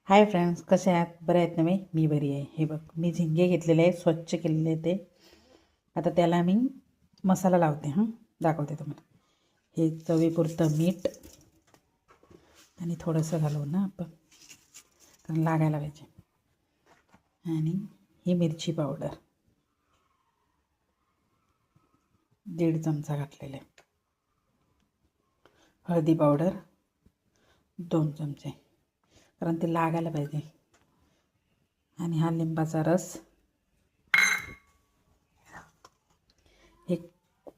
Hi friends, कसे आहात? बरे आहेत ना? मी बरी आहे. हे बघ, मी झिंगे घेतलेले आहे, स्वच्छ केलेले ते. आता त्याला मी मसाला लावते. दाखवते तुम्हाला. हे चवीपुरतं मीठ आणि थोडंसं घालू ना आपण, कारण लागायला पाहिजे. आणि ही मिरची पावडर 1.5 चमचा घातलेले. हळदी पावडर 2 चमचे, कारण ते लागायला पाहिजे. आणि हा लिंबाचा रस, हे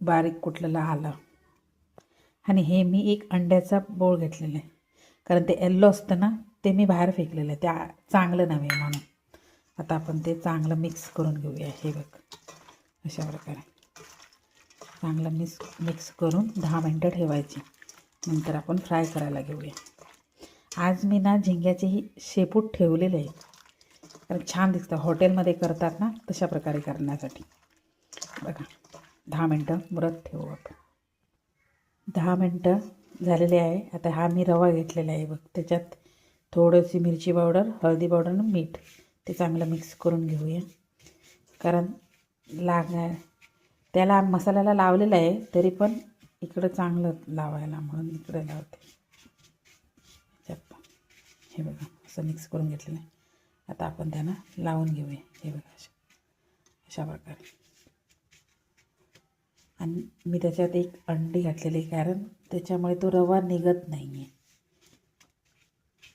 बारीक कुटलेलं आलं. आणि हे मी एक अंड्याचा बोळ घेतलेला आहे, कारण ते येल्लो असतं ना, ते मी बाहेर फेकलेलं आहे, त्या चांगलं नव्हे म्हणून. आता आपण ते चांगलं मिक्स करून घेऊया. हे बघ, अशा प्रकारे चांगलं मिक्स करून 10 मिनटं ठेवायची. नंतर आपण फ्राय करायला घेऊया. आज मी ना झिंग्याचे ही शेपूट ठेवलेले आहे, कारण छान दिसतं. हॉटेलमध्ये करतात ना, तशा प्रकारे करण्यासाठी. बघा, 10 मिनटं मुरत ठेवू आपण. 10 मिनटं झालेले आहे. आता हा मी रवा घेतलेला आहे बघ, त्याच्यात थोडीशी मिरची पावडर, हळदी पावडर आणि मीठ, ते चांगलं मिक्स करून घेऊया. कारण त्याला मसाल्याला लावलेलं आहे, तरी पण इकडं चांगलं लावायला म्हणून इकडे लावते. हे बघा, असं मिक्स करून घेतलेलं आहे. आता आपण त्यांना लावून घेऊया. हे बघा, अशा प्रकारे. आणि मी त्याच्यात एक अंडी घातलेली, कारण त्याच्यामुळे तो रवा निघत नाही आहे.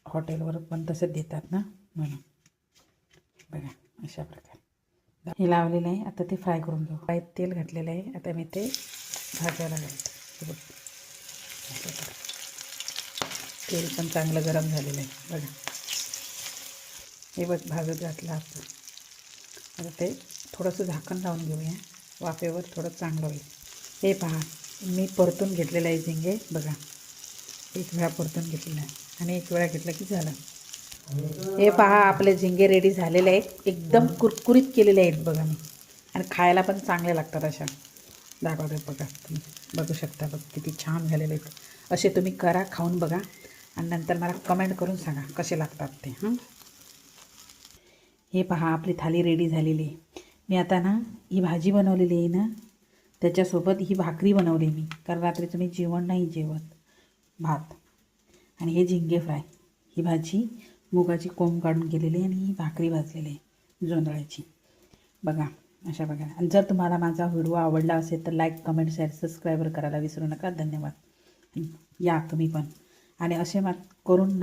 हॉटेलवर पण तसंच देतात ना, म्हणून. बघा, अशा प्रकारे हे लावलेलं आहे. आता ते फ्राय करून घेऊ. फ्राय तेल घातलेलं आहे. आता मी ते भाजायला घालते. हे बघ, तेल पण चांगलं गरम झालेलं आहे. बघा, हे बघ, भाजत घातलं आपण. आता ते थोडंसं झाकण लावून घेऊया, वाफेवर थोडं चांगलं होईल. हे पहा, मी परतून घेतलेलं आहे झिंगे. बघा, एक वेळा परतून घेतलेला आहे आणि एक वेळा घेतलं की झालं. हे पहा, आपले झिंगे रेडी झालेले आहेत. एकदम कुरकुरीत केलेले आहेत बघा मी, आणि खायला पण चांगले लागतात. अशा दाखवते बघा, तुम्ही बघू शकता. बघ, किती छान झालेले आहेत. असे तुम्ही करा, खाऊन बघा, आणि नंतर मला कमेंट करून सांगा कसे लागतात ते. हे पहा, आपली थाली रेडी झालेली आहे. मी आता ना ही भाजी बनवलेली आहे ना, त्याच्यासोबत ही भाकरी बनवली मी, कारण रात्रीचं मी जेवण नाही जेवत, भात. आणि हे झिंगे फ्राय, ही भाजी मुगाची कोंब काढून केलेली, आणि ही भाकरी भाजलेली आहे जोंधळ्याची. बघा, अशा बघा. आणि जर तुम्हाला माझा व्हिडिओ आवडला असेल तर लाईक, कमेंट, शेअर, सबस्क्राईबर करायला विसरू नका. धन्यवाद. या तुम्ही पण, आणि असे करून